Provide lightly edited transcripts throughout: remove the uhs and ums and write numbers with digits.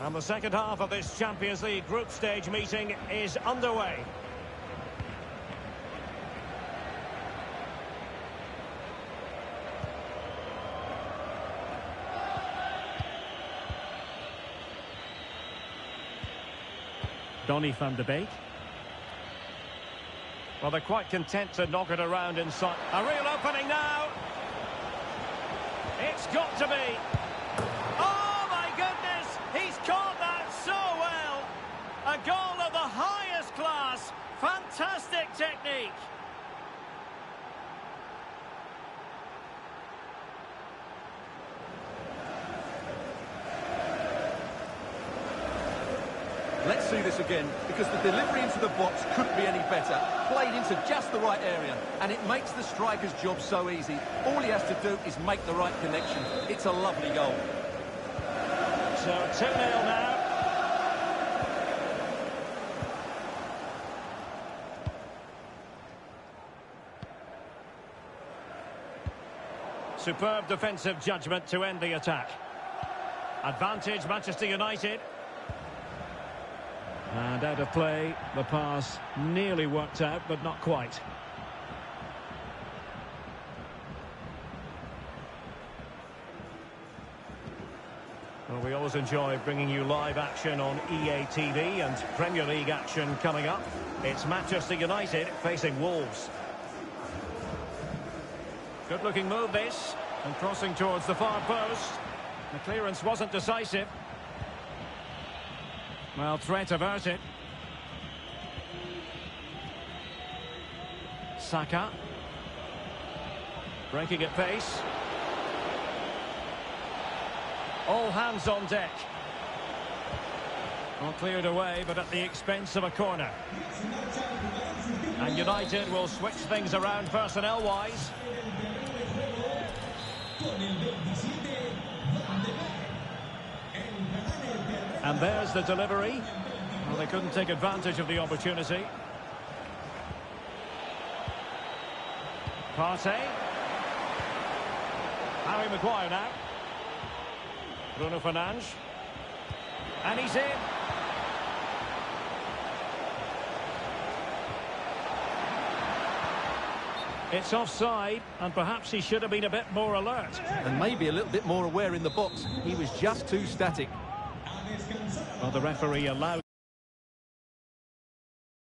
And the second half of this Champions League group stage meeting is underway. Donny van de Beek. Well, they're quite content to knock it around inside. A real opening now. It's got to be. Oh, my goodness! He's caught that so well. A goal of the highest class. Fantastic technique. Let's see this again, because the delivery into the box couldn't be any better. Played into just the right area, and it makes the striker's job so easy. All he has to do is make the right connection. It's a lovely goal. So 2-0 now. Superb defensive judgment to end the attack. Advantage Manchester United. And out of play, the pass nearly worked out, but not quite. Well, we always enjoy bringing you live action on EA TV and Premier League action coming up. It's Manchester United facing Wolves. Good-looking move this, and crossing towards the far post. The clearance wasn't decisive. Well, threat averted. Saka. Breaking at pace. All hands on deck. Well, cleared away, but at the expense of a corner. And United will switch things around personnel-wise. And there's the delivery. Well, they couldn't take advantage of the opportunity. Partey. Harry Maguire now. Bruno Fernandes. And he's in. It's offside, and perhaps he should have been a bit more alert. And maybe a little bit more aware in the box. He was just too static. Well, the referee allowed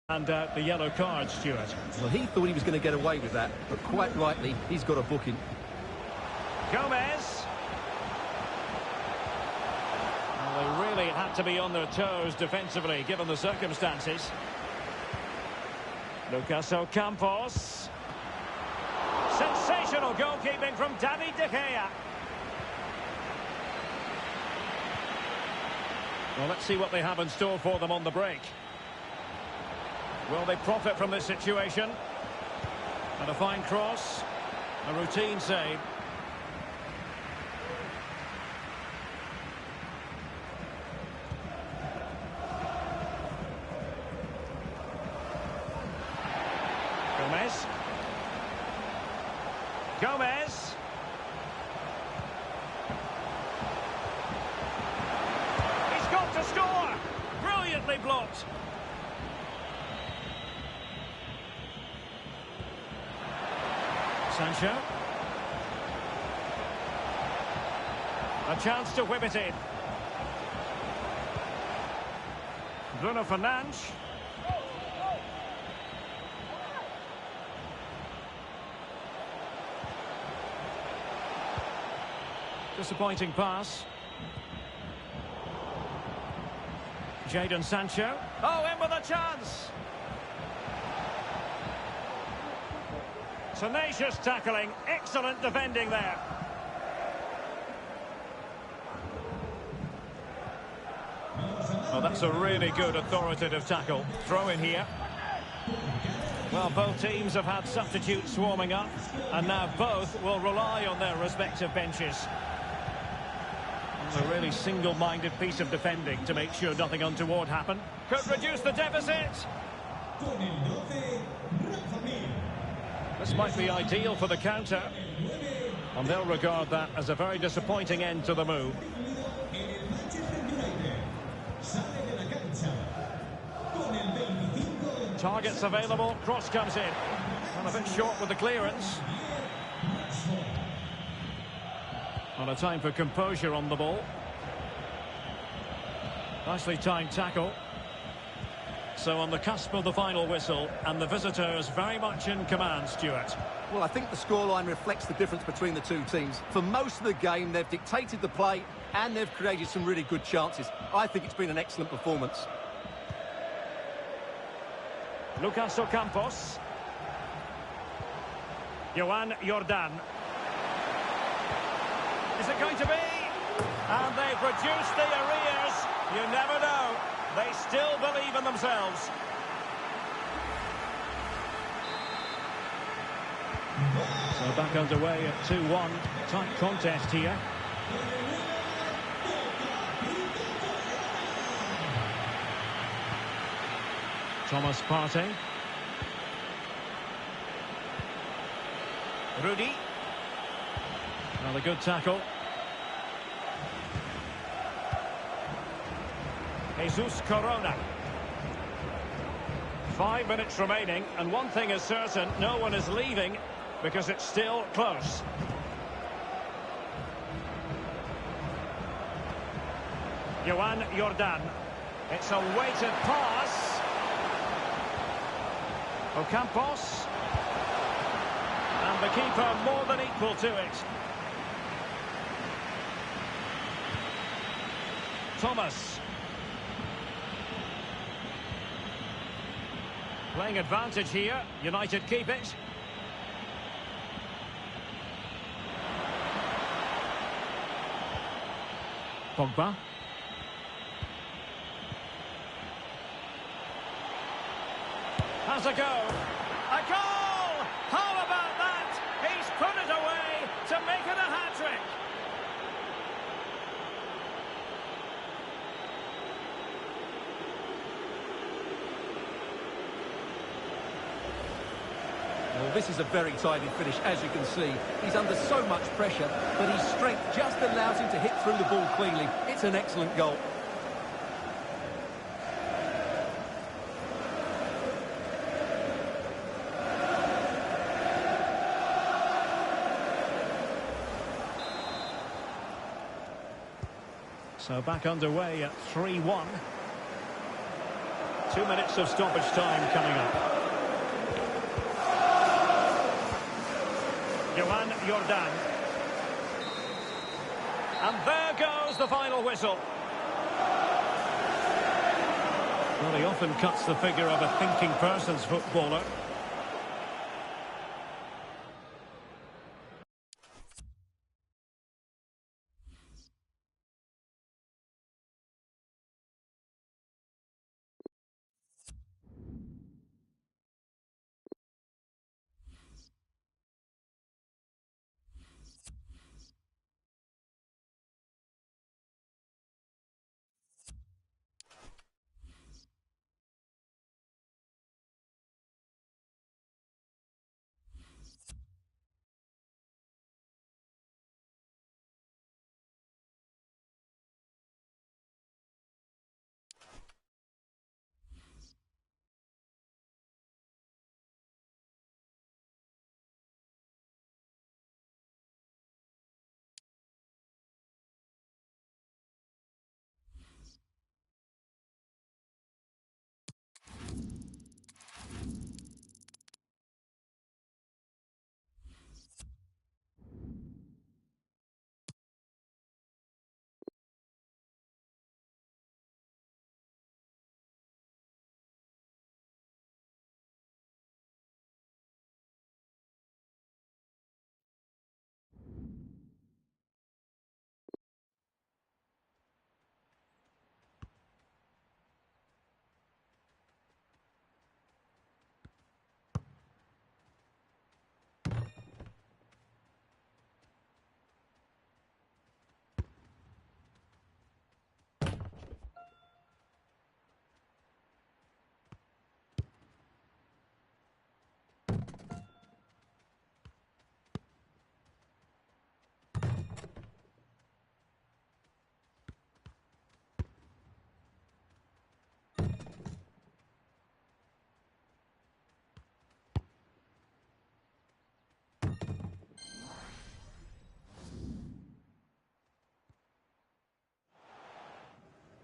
and out the yellow card, Stuart. Well, he thought he was going to get away with that, but quite rightly, he's got a booking. Gomez. Well, they really had to be on their toes defensively, given the circumstances. Lucas Ocampos. Sensational goalkeeping from David De Gea. Well, let's see what they have in store for them on the break. Will they profit from this situation? And a fine cross. A routine save. Gomez. Gomez. He's got to score. Brilliantly blocked. Sancho. A chance to whip it in. Bruno Fernandes. Disappointing pass. Jadon Sancho. Oh, in with a chance. Tenacious tackling. Excellent defending there. Oh, that's a really good authoritative tackle. Throw in here. Well, both teams have had substitutes swarming up, and now both will rely on their respective benches. A really single-minded piece of defending to make sure nothing untoward happened. Could reduce the deficit. This might be ideal for the counter. And they'll regard that as a very disappointing end to the move. Targets available, cross comes in. And a bit short with the clearance. On a time for composure on the ball. Nicely timed tackle. So on the cusp of the final whistle, and the visitors very much in command, Stuart. Well, I think the scoreline reflects the difference between the two teams. For most of the game, they've dictated the play and they've created some really good chances. I think it's been an excellent performance. Lucas Ocampos. Joan Jordan. Is it going to be? And they've reduced the arrears. You never know. They still believe in themselves. So back underway at 2-1. Tight contest here. Thomas Partey. Rudy. Another good tackle. Jesus Corona. 5 minutes remaining, and one thing is certain, no one is leaving because it's still close. Joan Jordan. It's a weighted pass. Ocampos. And the keeper more than equal to it. Thomas. Playing advantage here. United keep it. Pogba. Has a go. A goal! How about that? He's put it away to make it a hat-trick. Well, this is a very tidy finish, as you can see. He's under so much pressure, but his strength just allows him to hit through the ball cleanly. It's an excellent goal. So back underway at 3-1. 2 minutes of stoppage time coming up. Joan Jordan. And there goes the final whistle. Well, he often cuts the figure of a thinking person's footballer.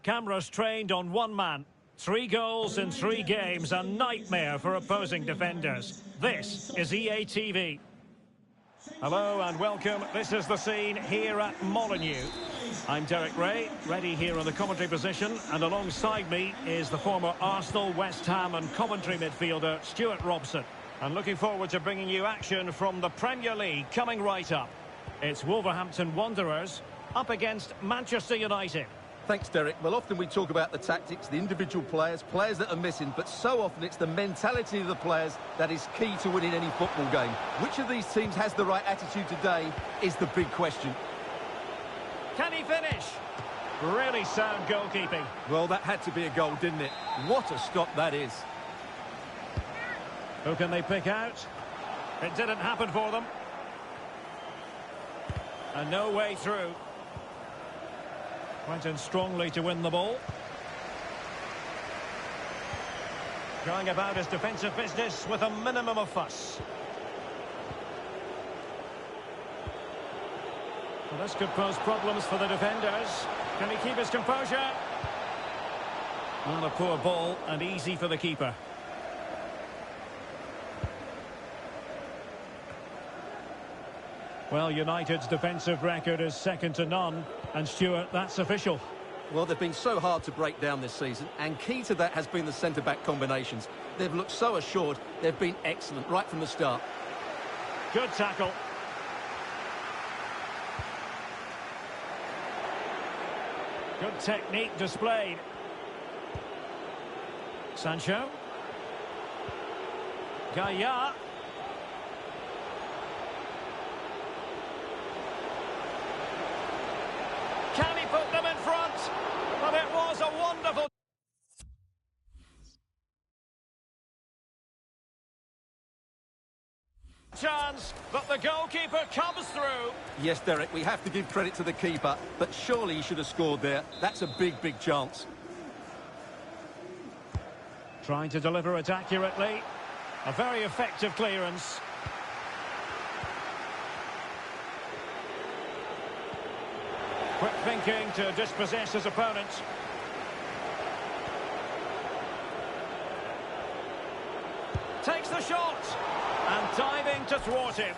Cameras trained on one man. 3 goals in 3 games, a nightmare for opposing defenders. This is EA TV. Hello and welcome. This is the scene here at Molineux. I'm Derek Ray, ready here in the commentary position, and alongside me is the former Arsenal, West Ham and Coventry midfielder Stuart Robson. And looking forward to bringing you action from the Premier League coming right up. It's Wolverhampton Wanderers up against Manchester United. Thanks, Derek. Well, often we talk about the tactics, the individual players that are missing, but so often it's the mentality of the players that is key to winning any football game. Which of these teams has the right attitude today is the big question. Can he finish? Really sound goalkeeping. Well, that had to be a goal, didn't it? What a stop that is. Who can they pick out? It didn't happen for them. And no way through. Went in strongly to win the ball. Going about his defensive business with a minimum of fuss. Well, this could pose problems for the defenders. Can he keep his composure? Not a poor ball and easy for the keeper. Well, United's defensive record is second to none. And Stuart, that's official. Well, they've been so hard to break down this season, and key to that has been the centre-back combinations. They've looked so assured. They've been excellent right from the start. Good tackle. Good technique displayed. Sancho. Gaia. Can he put them in front? But it was a wonderful chance, but the goalkeeper comes through. Yes, Derek, we have to give credit to the keeper, but surely he should have scored there. That's a big, big chance. Trying to deliver it accurately. A very effective clearance. Quick thinking to dispossess his opponent. Takes the shot. And diving to thwart him.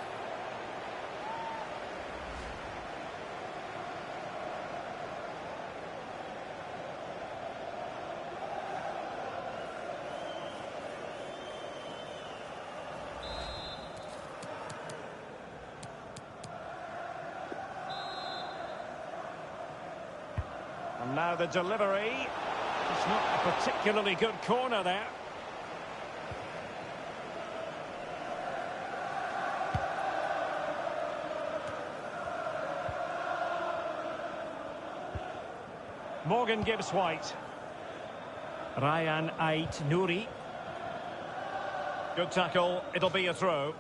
And now the delivery. It's not a particularly good corner there. Morgan Gibbs White. Ryan Ait Nouri. Good tackle. It'll be a throw.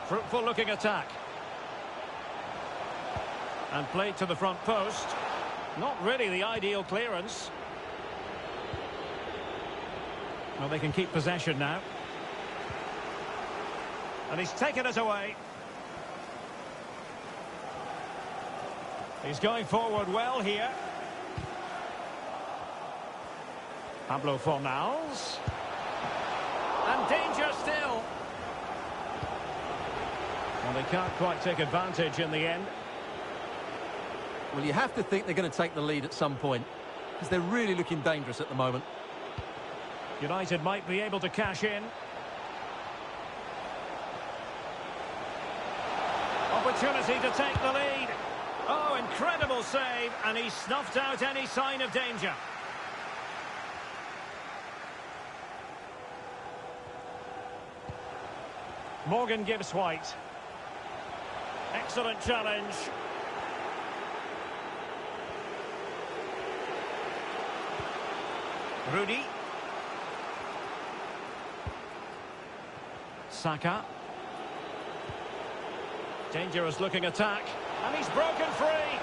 Fruitful looking attack. And played to the front post. Not really the ideal clearance. Well, they can keep possession now. And he's taken it away. He's going forward well here. Pablo Fornals. And danger still. Well, they can't quite take advantage in the end. Well, you have to think they're going to take the lead at some point, because they're really looking dangerous at the moment. United might be able to cash in. Opportunity to take the lead. Oh, incredible save, and he snuffed out any sign of danger. Morgan Gibbs White. Excellent challenge. Rudy. Saka. Dangerous looking attack. And he's broken free.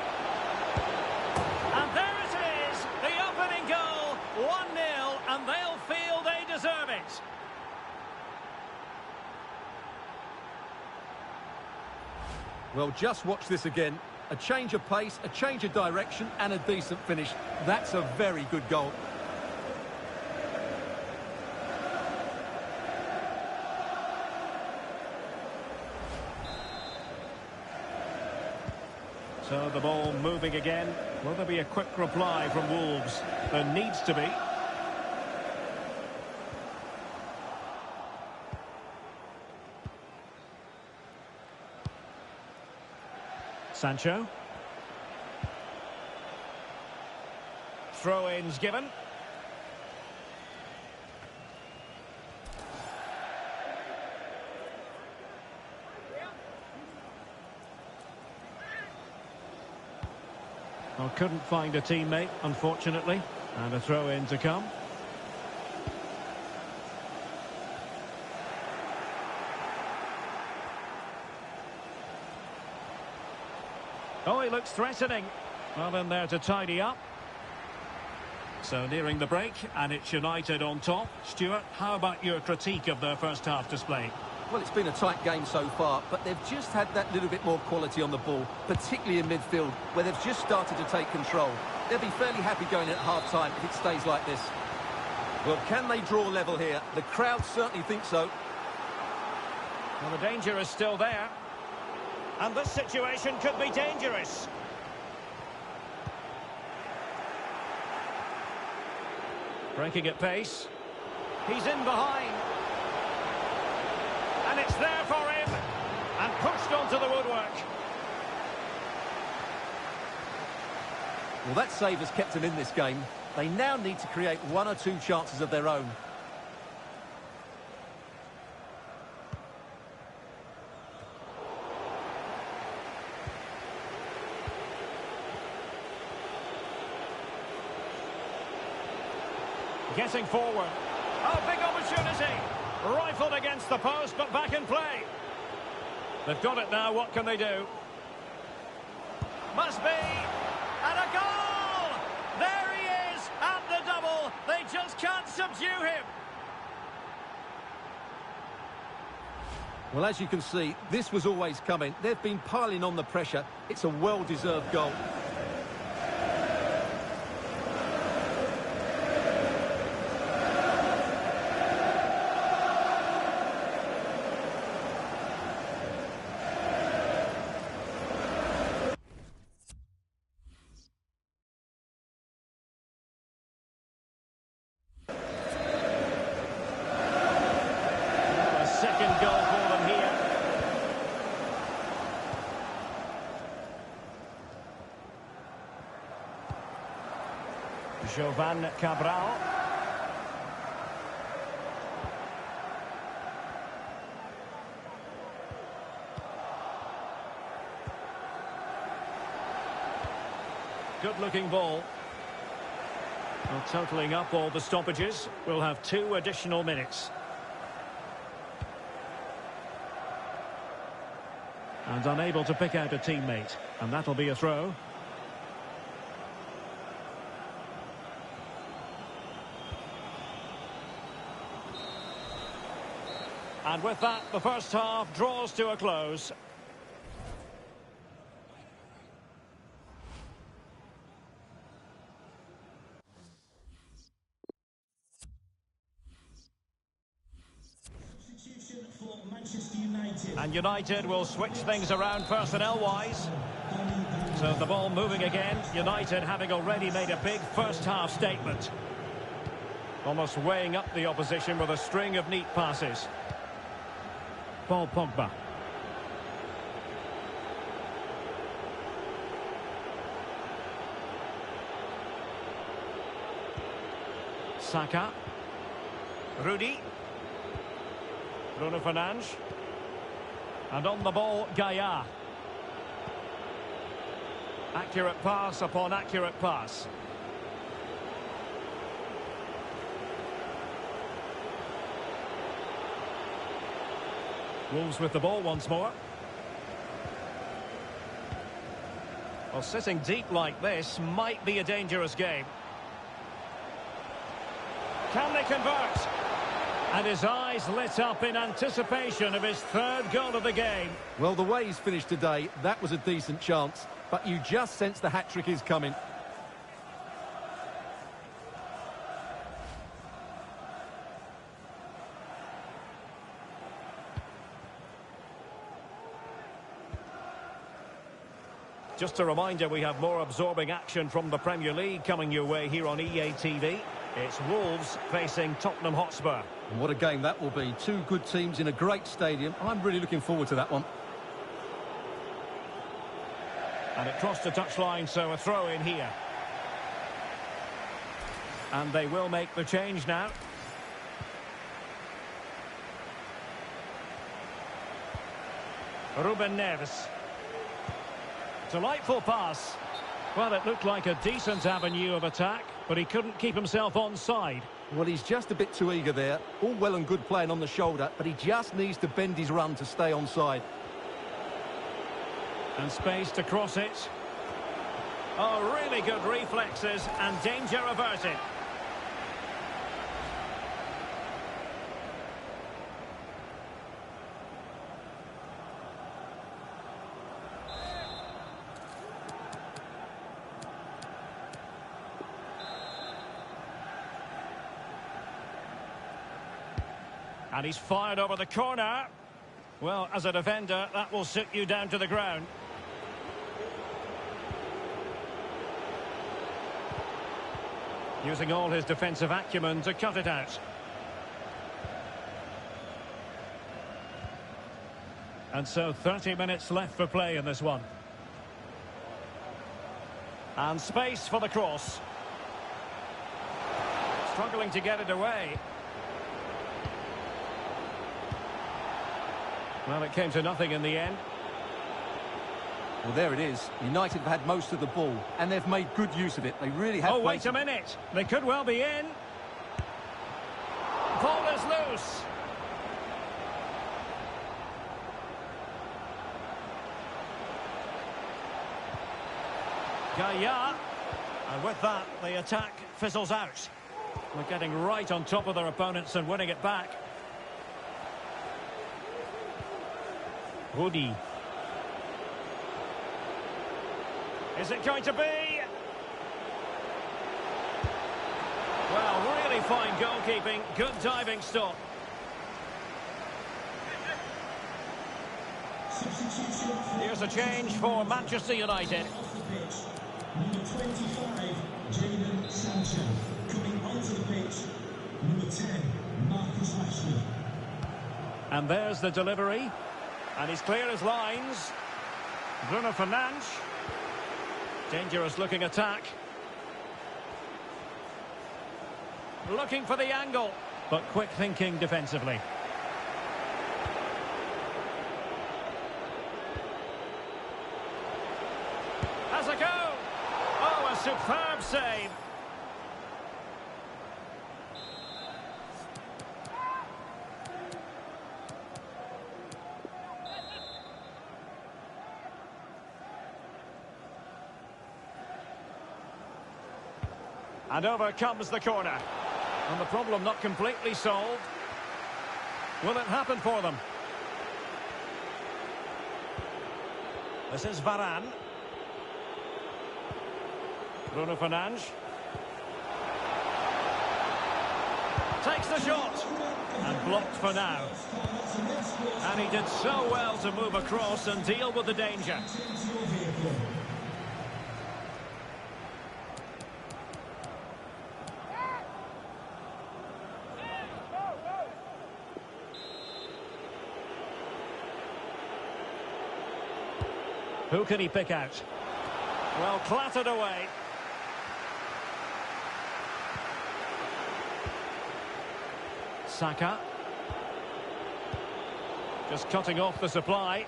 And there it is. The opening goal. 1-0. And they'll feel they deserve it. Well, just watch this again. A change of pace, a change of direction, and a decent finish. That's a very good goal. So the ball moving again. Will there be a quick reply from Wolves? There needs to be. Sancho. Throw-ins given. Well, couldn't find a teammate, unfortunately. And a throw-in to come. Oh, he looks threatening. Well, in there to tidy up. So nearing the break, and it's United on top. Stuart, how about your critique of their first half display? Well, it's been a tight game so far, but they've just had that little bit more quality on the ball, particularly in midfield, where they've just started to take control. They'll be fairly happy going at half-time if it stays like this. Well, can they draw level here? The crowd certainly think so. Well, the danger is still there. And this situation could be dangerous. Breaking at pace. He's in behind. And it's there for him. And pushed onto the woodwork. Well, that save has kept them in this game. They now need to create one or two chances of their own. Getting forward. Oh, big opportunity. Rifled against the post, but back in play. They've got it now. What can they do? Must be. And a goal! There he is at the double. They just can't subdue him. Well, as you can see, this was always coming. They've been piling on the pressure. It's a well-deserved goal. Second goal for them here. Jovan Cabral. Good-looking ball. Well, totalling up all the stoppages, we'll have 2 additional minutes. And unable to pick out a teammate. And that'll be a throw. And with that, the first half draws to a close. And United will switch things around personnel-wise. So the ball moving again. United having already made a big first-half statement. Almost weighing up the opposition with a string of neat passes. Paul Pogba. Saka. Rudy. Bruno Fernandes. And on the ball, Gaia. Accurate pass upon accurate pass. Wolves with the ball once more. Well, sitting deep like this might be a dangerous game. Can they convert? And his eyes lit up in anticipation of his third goal of the game. Well, the way he's finished today, that was a decent chance. But you just sense the hat-trick is coming. Just a reminder, we have more absorbing action from the Premier League coming your way here on EA TV. It's Wolves facing Tottenham Hotspur. And what a game that will be. Two good teams in a great stadium. I'm really looking forward to that one. And it crossed the touchline, so a throw in here. And they will make the change now. Ruben Neves. Delightful pass. Well, it looked like a decent avenue of attack, but he couldn't keep himself onside. Well, he's just a bit too eager there. All well and good playing on the shoulder, but he just needs to bend his run to stay onside. And space to cross it. Oh, really good reflexes and danger averted. And he's fired over the corner. Well, as a defender, that will sit you down to the ground. Using all his defensive acumen to cut it out. And so 30 minutes left for play in this one. And space for the cross. Struggling to get it away. Well, it came to nothing in the end. Well, there it is. United have had most of the ball, and they've made good use of it. They really have. Oh, wait a minute. They could well be in. Ball is loose. Gaya. And with that, the attack fizzles out. They're getting right on top of their opponents and winning it back. Woody. Is it going to be? Well, really fine goalkeeping. Good diving stop. Here's a change for Manchester United. Number 25, Jadon Sancho. Coming onto the pitch, number 10, Marcus Rashford. And there's the delivery. And he's clear as lines. Bruno Fernandes. Dangerous looking attack. Looking for the angle, but quick thinking defensively. Has a go. Oh, a superb save. And over comes the corner. And the problem not completely solved. Will it happen for them? This is Varane. Bruno Fernandes. Takes the shot. And blocked for now. And he did so well to move across and deal with the danger. Who can he pick out? Well, clattered away. Saka. Just cutting off the supply.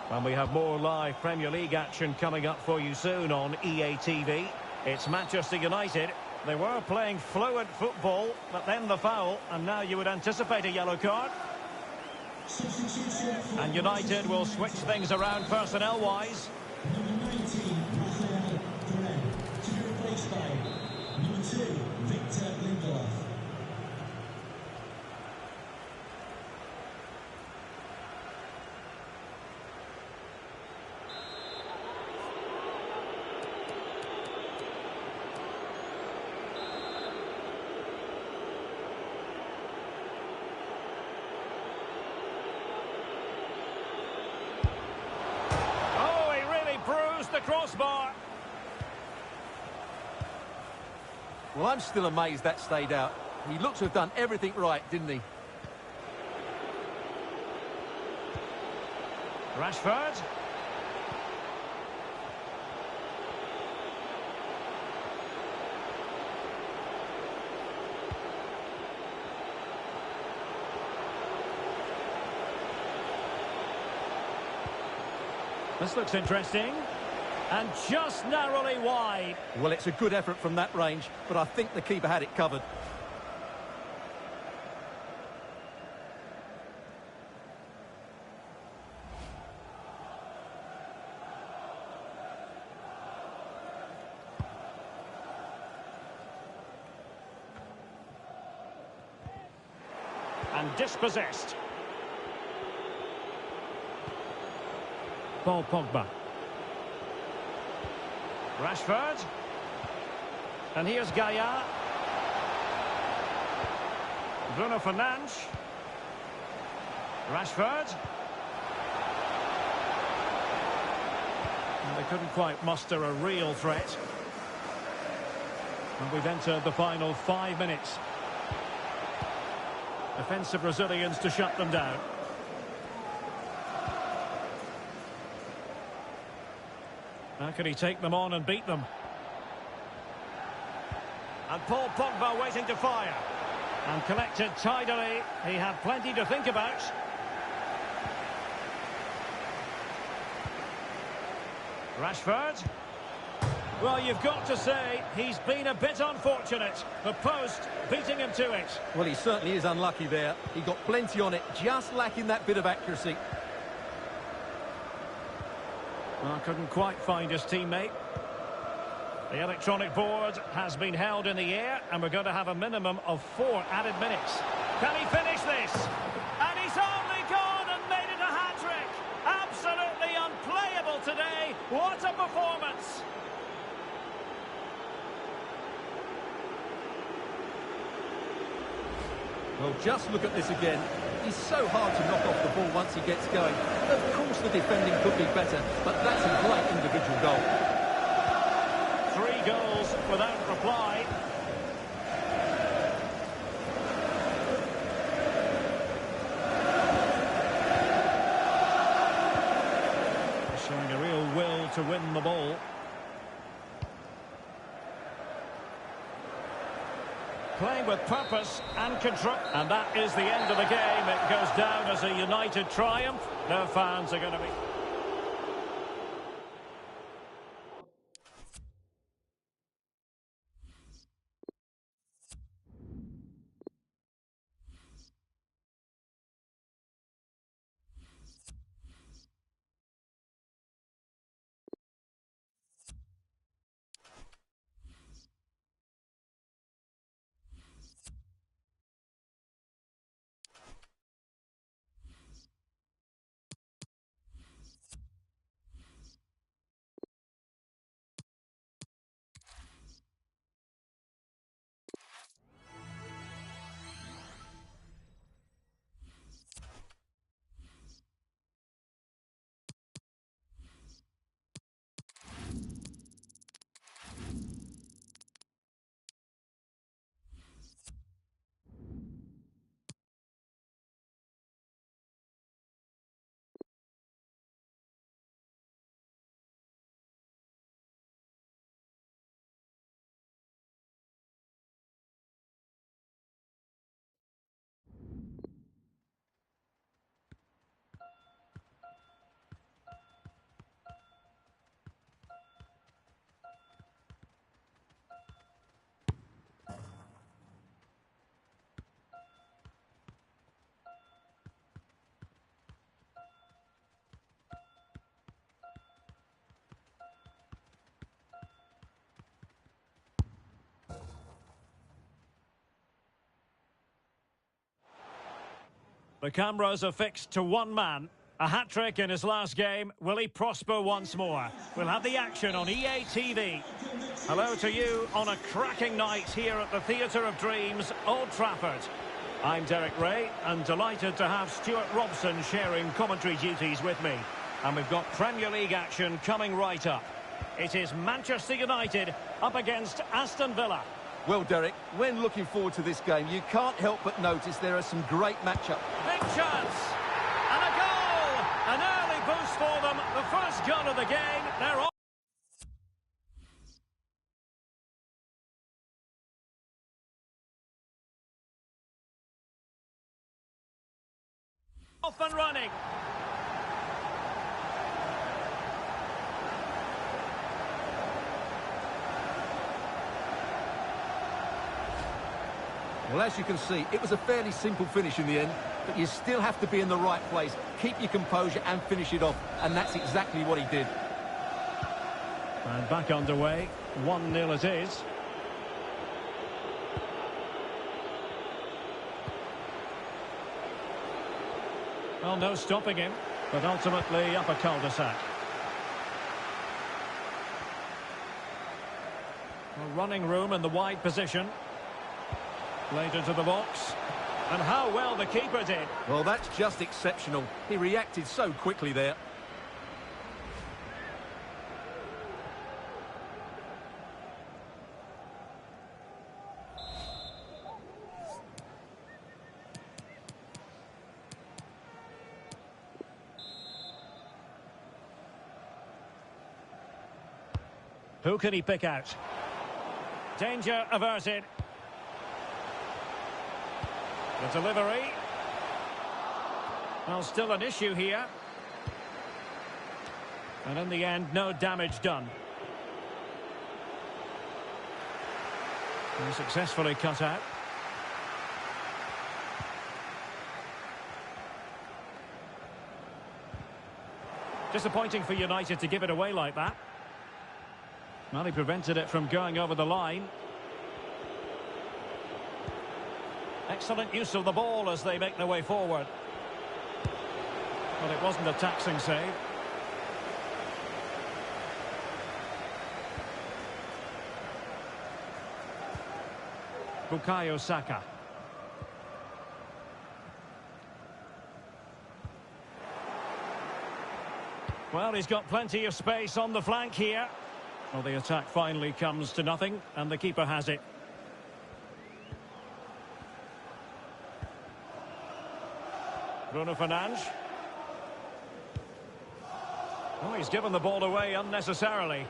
And we have more live Premier League action coming up for you soon on EA TV. It's Manchester United. They were playing fluent football, but then the foul, and now you would anticipate a yellow card. And United will switch things around personnel-wise. Number 19, Rafael Varane, to be replaced by number 2, Victor Lindelof. crossbar. Well, I'm still amazed that stayed out. He looks to have done everything right, didn't he? Rashford. This looks interesting. And just narrowly wide. Well, it's a good effort from that range, but I think the keeper had it covered. And dispossessed. Paul Pogba. Rashford. And here's Gaia. Bruno Fernandes. Rashford. And they couldn't quite muster a real threat. And we've entered the final 5 minutes. Defensive Brazilians to shut them down. How can he take them on and beat them? And Paul Pogba waiting to fire. And collected tidily. He had plenty to think about. Rashford. Well, you've got to say, he's been a bit unfortunate. The post beating him to it. Well, he certainly is unlucky there. He got plenty on it, just lacking that bit of accuracy. Well, couldn't quite find his teammate. The electronic board has been held in the air, and we're going to have a minimum of 4 added minutes. Can he finish this? And he's only gone and made it a hat-trick. Absolutely unplayable today. What a performance. Well, just look at this again. He's so hard to knock off the ball once he gets going. Of course the defending could be better, but that's a great individual goal. 3 goals without reply. Showing a real will to win the ball. Playing with purpose and control. And that is the end of the game. It goes down as a united triumph. No fans are going to be... The cameras are fixed to one man. A hat-trick in his last game. Will he prosper once more? We'll have the action on EA TV. Hello to you on a cracking night here at the Theatre of Dreams, Old Trafford. I'm Derek Ray, and delighted to have Stuart Robson sharing commentary duties with me. And we've got Premier League action coming right up. It is Manchester United up against Aston Villa. Well, Derek, when looking forward to this game, you can't help but notice there are some great matchup. Big chance. And a goal! An early boost for them. The first goal of the game. They're off and running. Well, as you can see, it was a fairly simple finish in the end, but you still have to be in the right place, keep your composure and finish it off, and that's exactly what he did. And back underway, 1-0 it is. Well, no stopping him, but ultimately up a cul-de-sac. Well, running room in the wide position. Played into the box. And how well the keeper did. Well, that's just exceptional. He reacted so quickly there. Who can he pick out? Danger averted. The delivery. Well, still an issue here. And in the end, no damage done. He successfully cut out. Disappointing for United to give it away like that. Well, he prevented it from going over the line. Excellent use of the ball as they make their way forward. But it wasn't a taxing save. Bukayo Saka. Well, he's got plenty of space on the flank here. Well, the attack finally comes to nothing, and the keeper has it. Bruno Fernandes. Oh, he's given the ball away unnecessarily.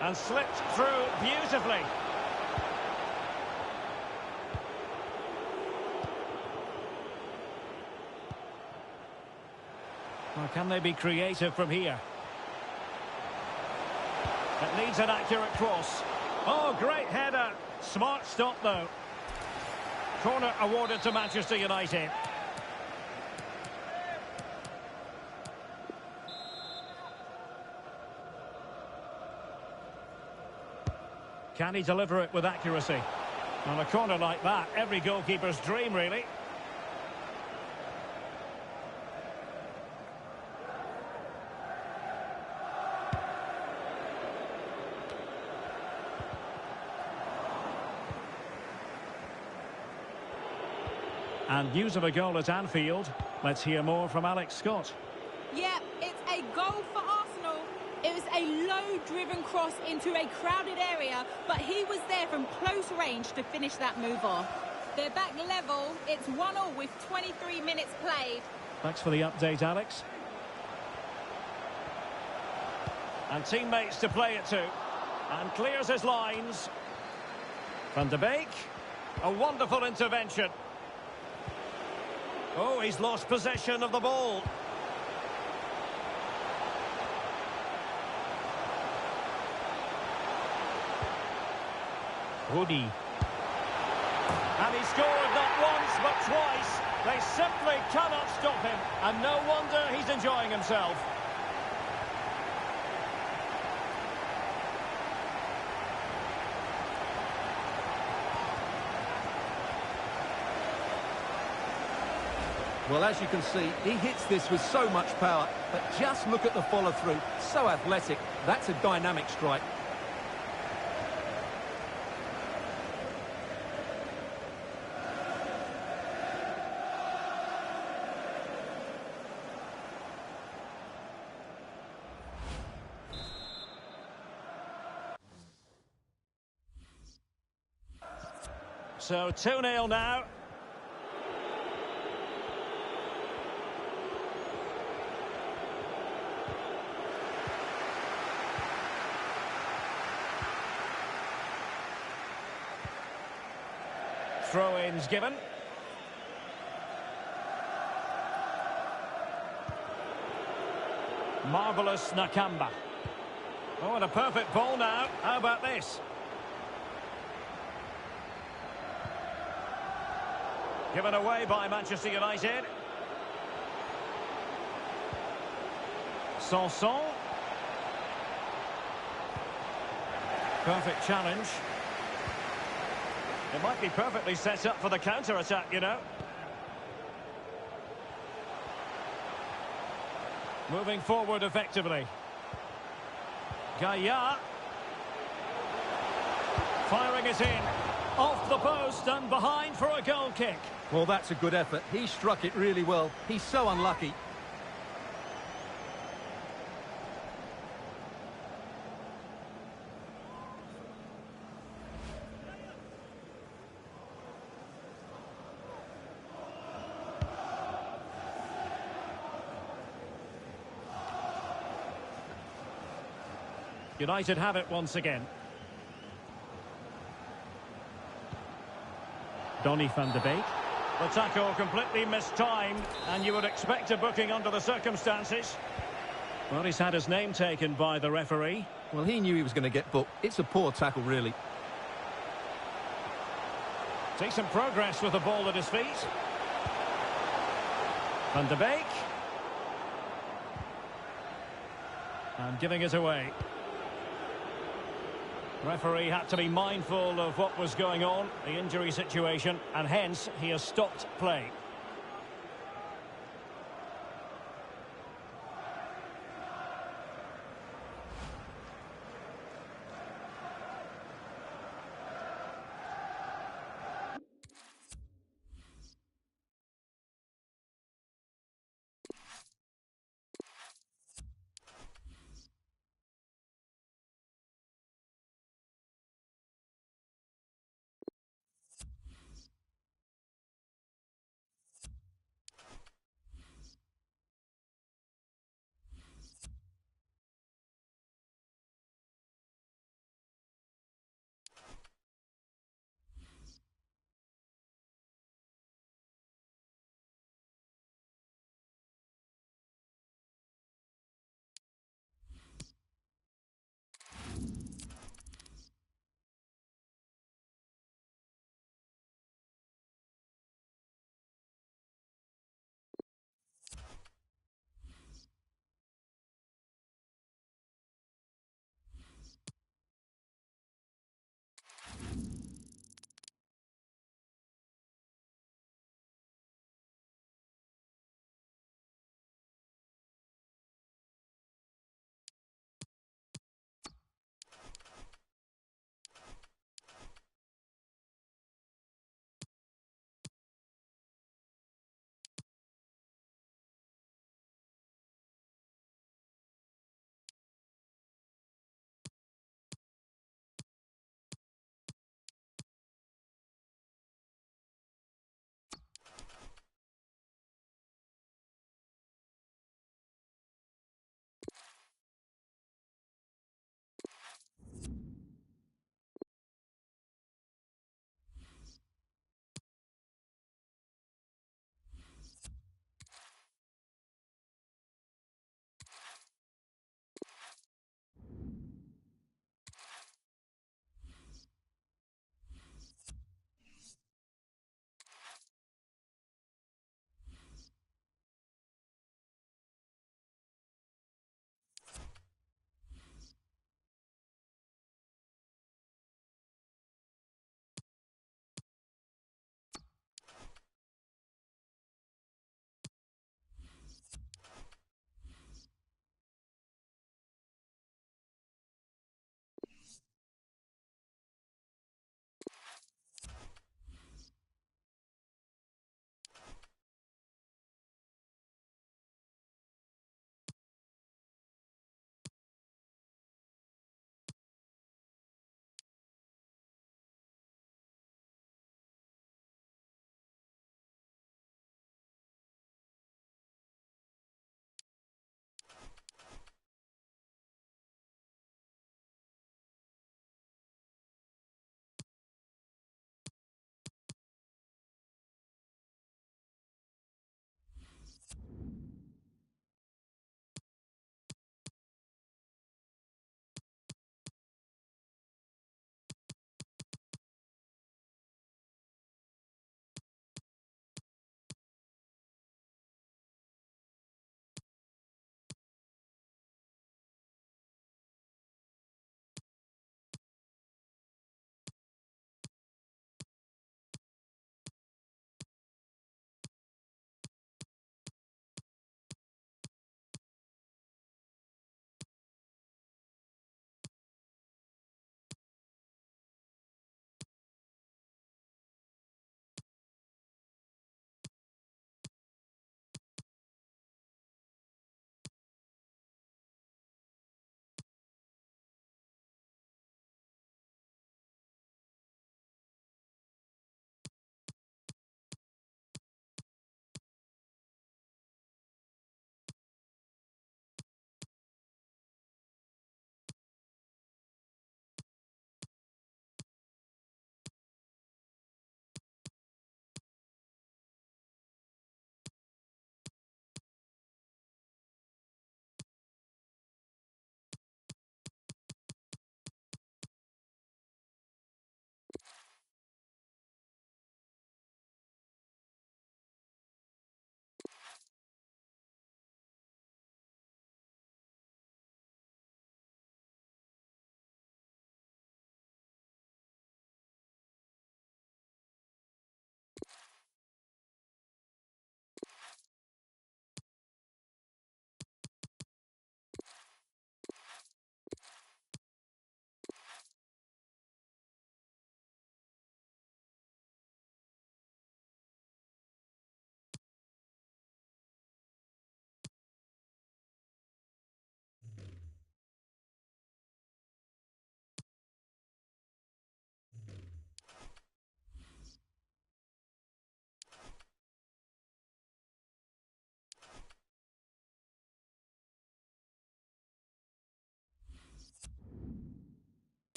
And slipped through beautifully. Well, can they be creative from here? It needs an accurate cross. Oh, great header. Smart stop, though. Corner awarded to Manchester United. Can he deliver it with accuracy? On a corner like that, every goalkeeper's dream, really. And news of a goal at Anfield. Let's hear more from Alex Scott. Yeah, it's a goal for Arsenal. It was a low-driven cross into a crowded area, but he was there from close range to finish that move off. They're back level. It's 1-1 with 23 minutes played. Thanks for the update, Alex. And teammates to play it to. And clears his lines. Van de Beek. A wonderful intervention. Oh, he's lost possession of the ball. Woody. And he scored not once but twice. They simply cannot stop him. And no wonder he's enjoying himself. Well, as you can see, he hits this with so much power, but just look at the follow-through. So athletic. That's a dynamic strike. So 2-0 now. Throw-ins given. Marvellous Nakamba. Oh, and a perfect ball now. How about this? Given away by Manchester United. Sanson. Perfect challenge. It might be perfectly set up for the counter-attack, you know. Moving forward effectively. Gaia. Firing it in. Off the post and behind for a goal kick. Well, that's a good effort. He struck it really well. He's so unlucky. United have it once again. Donny van de Beek. The tackle completely mistimed, and you would expect a booking under the circumstances. Well, he's had his name taken by the referee. Well, he knew he was going to get booked. It's a poor tackle, really. Decent progress with the ball at his feet. Van de Beek. And giving it away. Referee had to be mindful of what was going on, the injury situation, and hence he has stopped play.